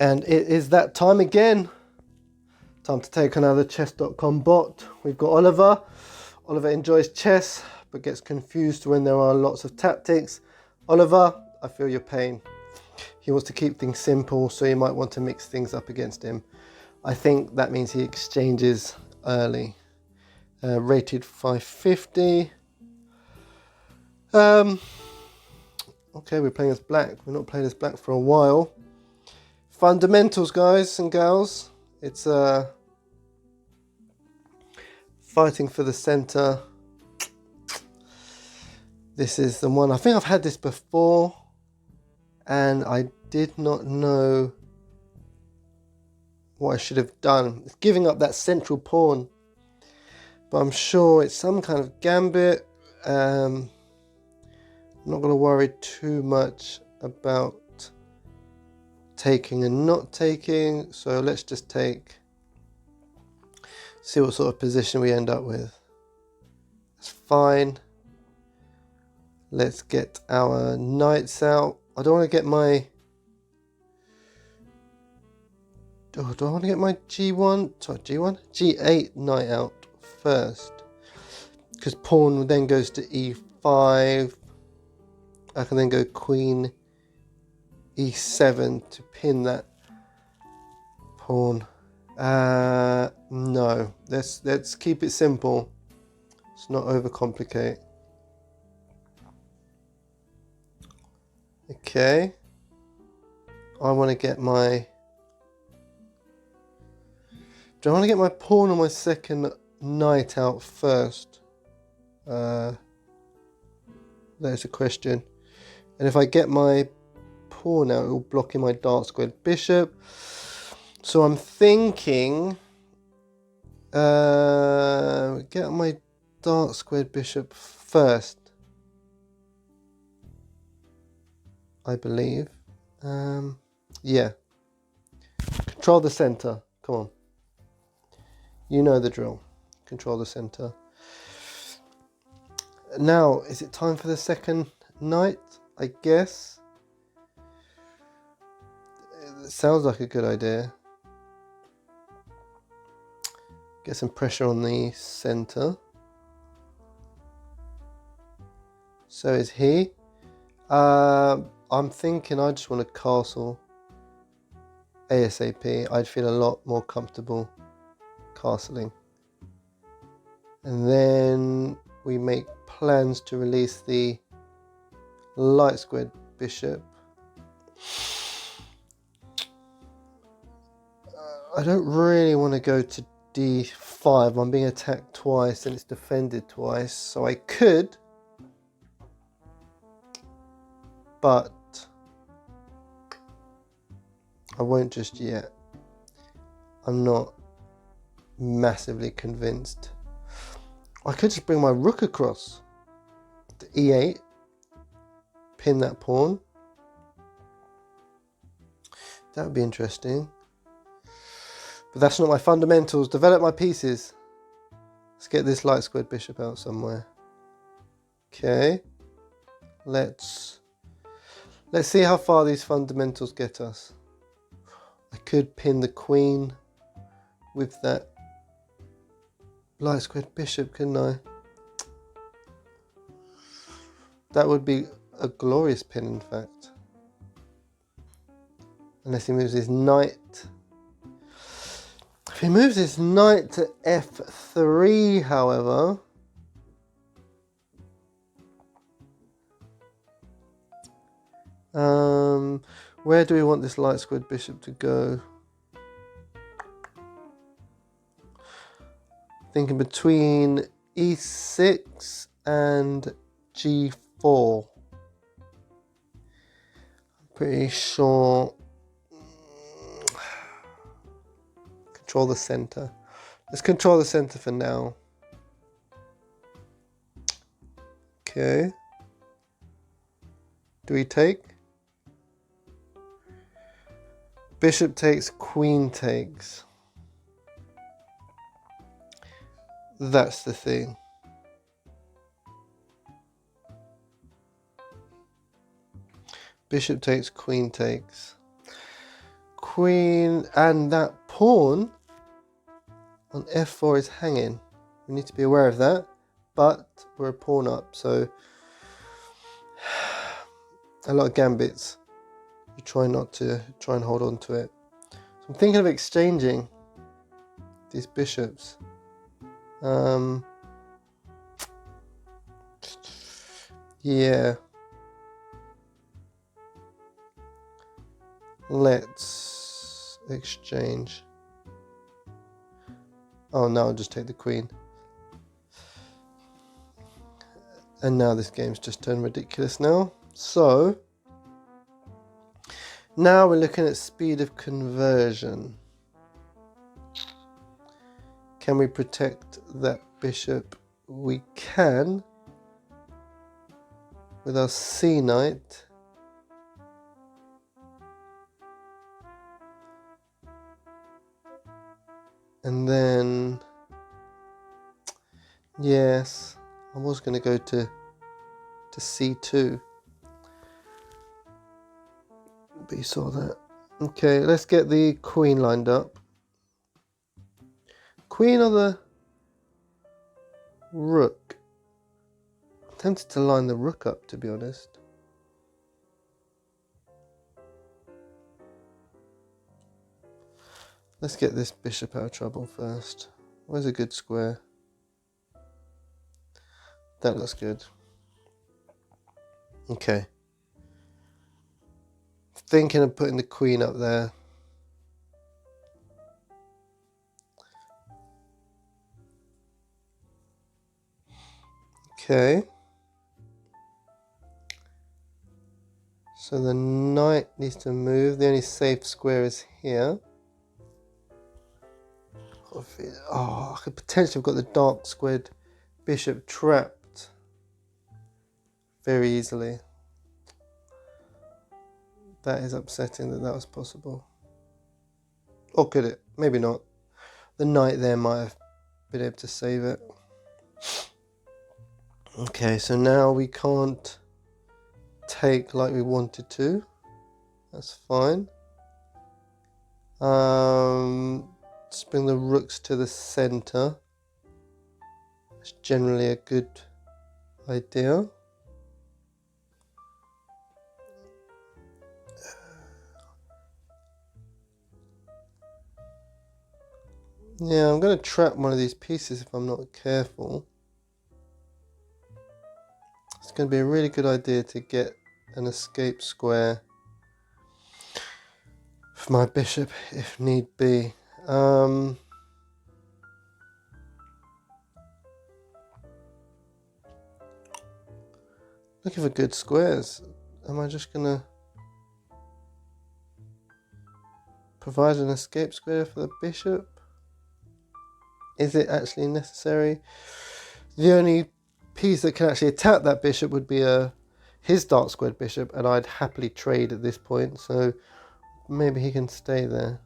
And it is that time again. Time to take another chess.com bot. We've got Oliver. Oliver enjoys chess, but gets confused when there are lots of tactics. Oliver, I feel your pain. He wants to keep things simple, so you might want to mix things up against him. I think that means he exchanges early. Rated 550. Okay, we're playing as black. We're not playing as black for a while. Fundamentals, guys and gals. It's fighting for the center. This is the one. I think I've had this before, and I did not know what I should have done. It's giving up that central pawn, but I'm sure it's some kind of gambit. I'm not going to worry too much about taking and not taking, so let's just take, see what sort of position we end up with. That's fine. Let's get our knights out. I don't want to get my do I want to get my G8 knight out first, because pawn then goes to E5. I can then go queen E7 to pin that pawn. No, let's keep it simple. Let's not overcomplicate. Okay. I want to get my... Do I want to get my pawn or my second knight out first? There's a question. And if I get my pawn out, it will block in my dark squared bishop. So I'm thinking get my dark squared bishop first, I believe. Yeah, control the center. Come on, you know the drill. Control the center. Now, is it time for the second knight? I guess. It sounds like a good idea. Get some pressure on the center. So is he. I'm thinking I just want a castle ASAP. I'd feel a lot more comfortable castling. And then we make plans to release the light squared bishop. I don't really want to go to D5. I'm being attacked twice and it's defended twice, so I could, but I won't just yet. I'm not massively convinced. I could just bring my rook across to E8, pin that pawn. That would be interesting. But that's not my fundamentals. Develop my pieces. Let's get this light squared bishop out somewhere. Okay. Let's see how far these fundamentals get us. I could pin the queen with that light squared bishop, couldn't I? That would be a glorious pin, in fact. Unless he moves his knight. If he moves his knight to F3, however, where do we want this light squared bishop to go? Thinking between E6 and G4. I'm pretty sure. Control the center. Let's control the center for now. Okay. Do we take? Bishop takes, queen takes. That's the thing. Bishop takes, queen takes. queen and that pawn on f4 is hanging. We need to be aware of that, but we're a pawn up, so a lot of gambits. You try not to try and hold on to it. So I'm thinking of exchanging these bishops. Yeah. Let's exchange. Oh no, I'll just take the queen. And now this game's just turned ridiculous now. So now we're looking at speed of conversion. Can we protect that bishop? We can with our c knight. And then, yes, I was going to go to c2. But you saw that. Okay, let's get the queen lined up. Queen or the rook? I'm tempted to line the rook up, to be honest. Let's get this bishop out of trouble first. Where's a good square? That looks good. Okay. Thinking of putting the queen up there. Okay. So the knight needs to move. The only safe square is here. Oh, I could potentially have got the dark squared bishop trapped very easily. That is upsetting that that was possible. Or could it? Maybe not. The knight there might have been able to save it. Okay, so now we can't take like we wanted to. That's fine. Let's bring the rooks to the center. It's generally a good idea. Yeah, I'm going to trap one of these pieces if I'm not careful. It's going to be a really good idea to get an escape square for my bishop if need be. Looking for good squares. Am I just going to provide an escape square for the bishop? Is it actually necessary? The only piece that can actually attack that bishop would be his dark squared bishop, and I'd happily trade at this point, so maybe he can stay there.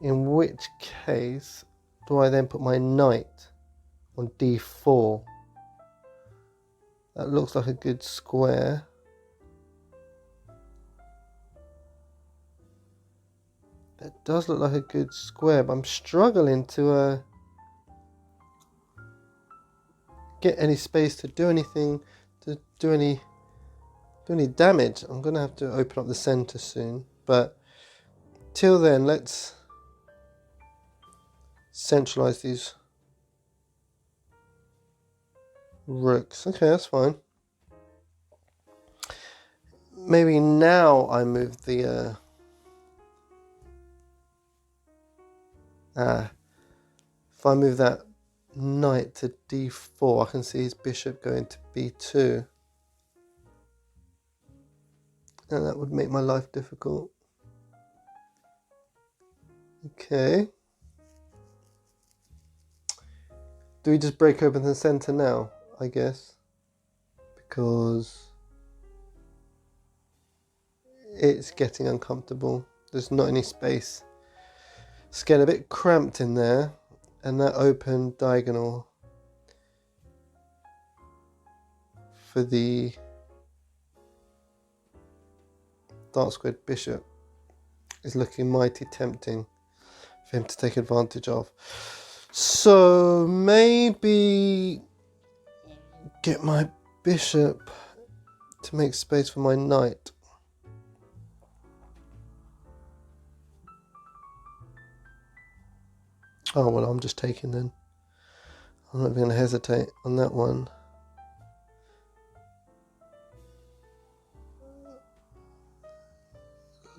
In which case, do I then put my knight on d4? That looks like a good square. That does look like a good square, but I'm struggling to get any space to do anything, to do any damage. I'm going to have to open up the center soon, but till then, let's centralize these rooks. Okay, that's fine. Maybe now I move the if I move that knight to d4, I can see his bishop going to b2, and that would make my life difficult. Okay. Do we just break open the center now, I guess? Because it's getting uncomfortable. There's not any space. It's getting a bit cramped in there, and that open diagonal for the dark squared bishop is looking mighty tempting for him to take advantage of. So maybe get my bishop to make space for my knight. Oh, well, I'm just taking then. I'm not even going to hesitate on that one.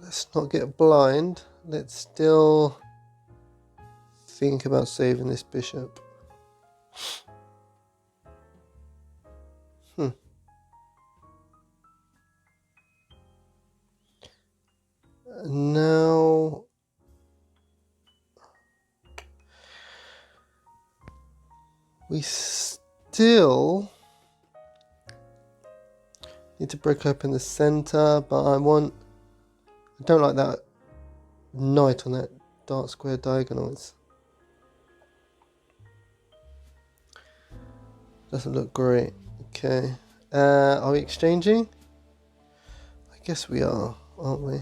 Let's not get blind. Let's still think about saving this bishop. Now we still need to break open the center, but I don't like that knight on that dark square diagonal. It doesn't look great. Okay, are we exchanging? I guess we are, aren't we?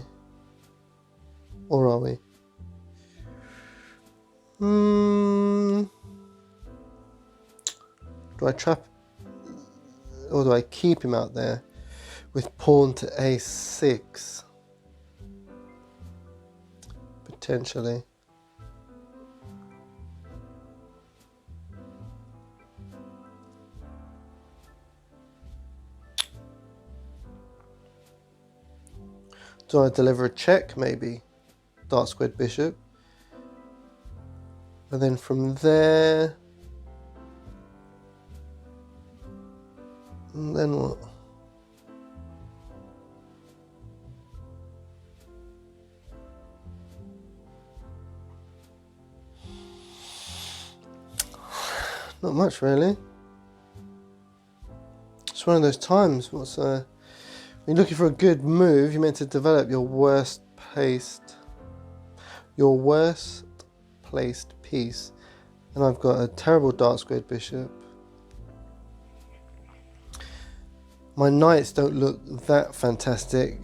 Or are we? Do I trap, or do I keep him out there with pawn to a6? Potentially. Do I deliver a check, maybe? Dark squared bishop. And then from there... And then what? Not much, really. It's one of those times. When you're looking for a good move, you're meant to develop your worst placed piece. And I've got a terrible dark squared bishop. My knights don't look that fantastic.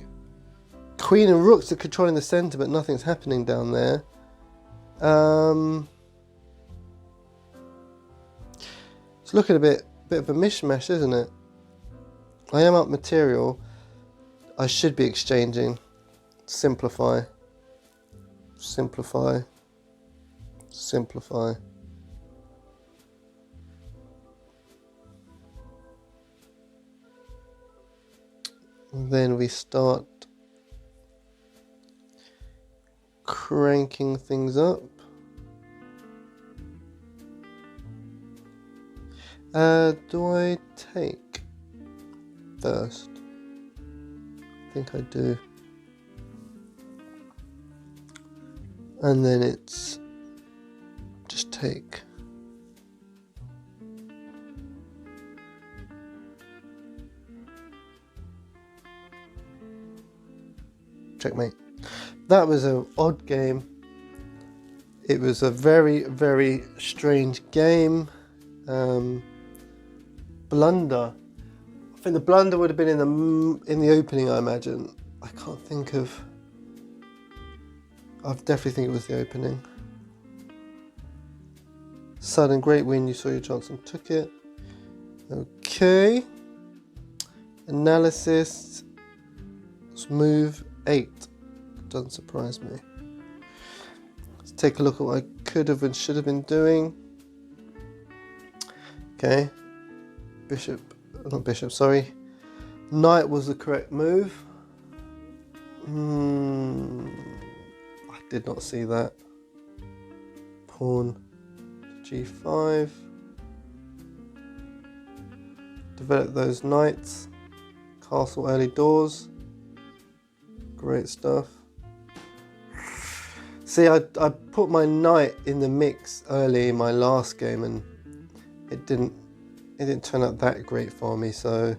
Queen and rooks are controlling the centre, but nothing's happening down there. It's looking a bit of a mishmash, isn't it? I am up material. I should be exchanging. Simplify. Simplify. Simplify. And then we start cranking things up. Do I take first? I think I do. And then it's just take. Checkmate. That was an odd game. It was a very, very strange game. Blunder. I think the blunder would have been in the opening, I imagine. I can't think of... I definitely think it was the opening. Sudden great win, you saw your chance and took it. Okay. Analysis. Let's move 8. Doesn't surprise me. Let's take a look at what I could have and should have been doing. Okay. Sorry. Knight was the correct move. I did not see that. Pawn g5. Develop those knights. Castle early doors. Great stuff. See, I put my knight in the mix early in my last game and it didn't turn out that great for me, so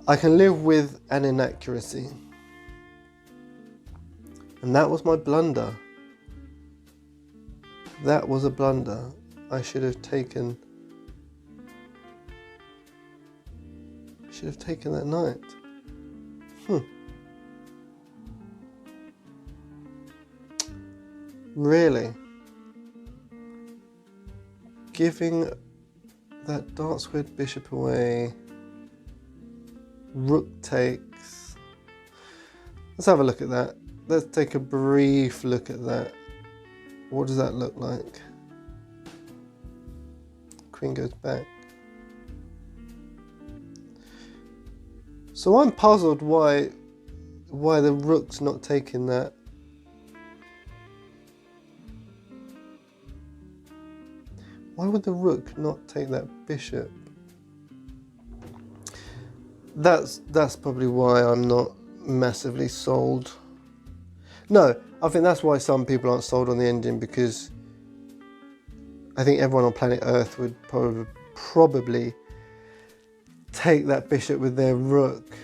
I can live with an inaccuracy. And that was my blunder. That was a blunder. I should have taken that knight. Really? Giving that dark squared bishop away. Rook takes. Let's have a look at that. Let's take a brief look at that. What does that look like? Queen goes back. So I'm puzzled why the rook's not taking that. Why would the rook not take that bishop? That's probably why I'm not massively sold. No, I think that's why some people aren't sold on the ending, because I think everyone on planet Earth would probably take that bishop with their rook.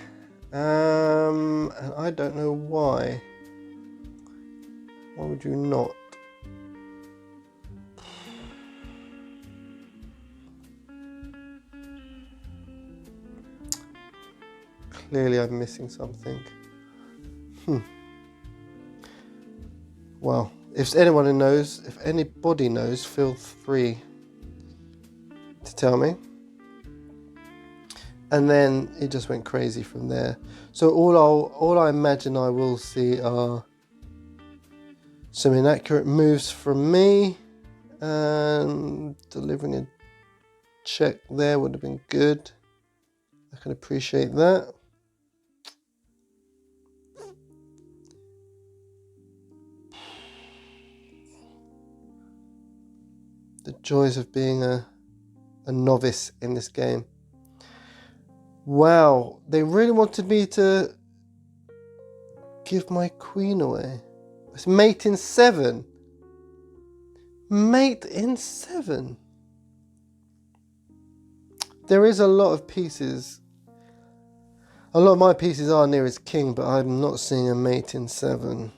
And I don't know why. Why would you not? Clearly I'm missing something. Well, if anyone knows, if anybody knows, feel free to tell me. And then it just went crazy from there. So all I imagine I will see are some inaccurate moves from me, and delivering a check there would have been good. I can appreciate that. The joys of being a novice in this game. Wow, they really wanted me to give my queen away. It's mate in 7. Mate in 7. There is a lot of pieces. A lot of my pieces are near his king, but I'm not seeing a mate in 7.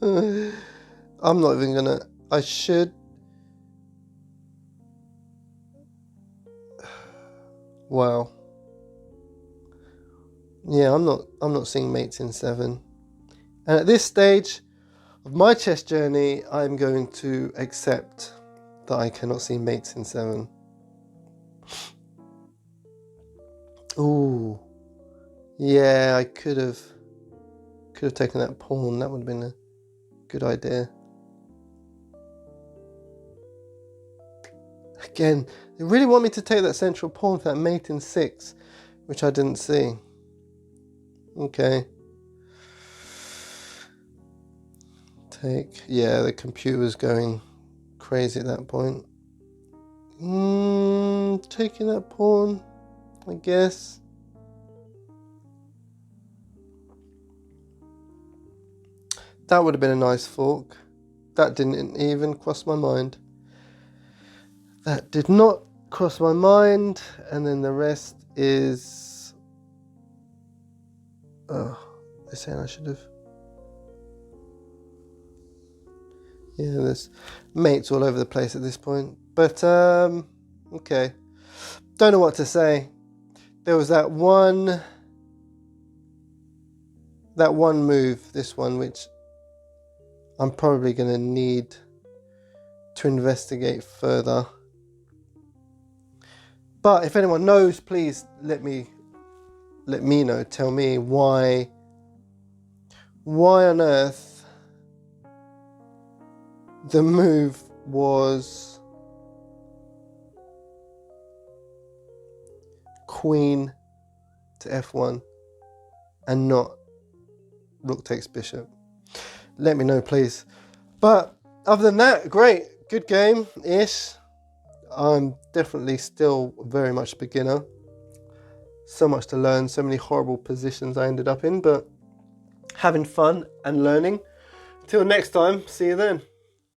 I'm not even gonna. I should. Wow. Yeah, I'm not seeing mates in 7. And at this stage of my chess journey, I'm going to accept that I cannot see mates in 7. Ooh. Yeah, I could have taken that pawn. That would have been a good idea. Again, they really want me to take that central pawn for that mate in 6, which I didn't see. Okay. Take. Yeah, the computer was going crazy at that point. Taking that pawn, I guess. That would have been a nice fork. That didn't even cross my mind. That did not cross my mind. And then the rest is... Oh, they're saying I should have... Yeah, there's mates all over the place at this point. But, okay. Don't know what to say. There was that one move, this one, which I'm probably going to need to investigate further. But if anyone knows, please let me know. Tell me why on earth the move was queen to f1 and not rook takes bishop. Let me know, please. But other than that, great. Good game-ish. I'm definitely still very much a beginner. So much to learn, so many horrible positions I ended up in, but having fun and learning. Till next time, see you then.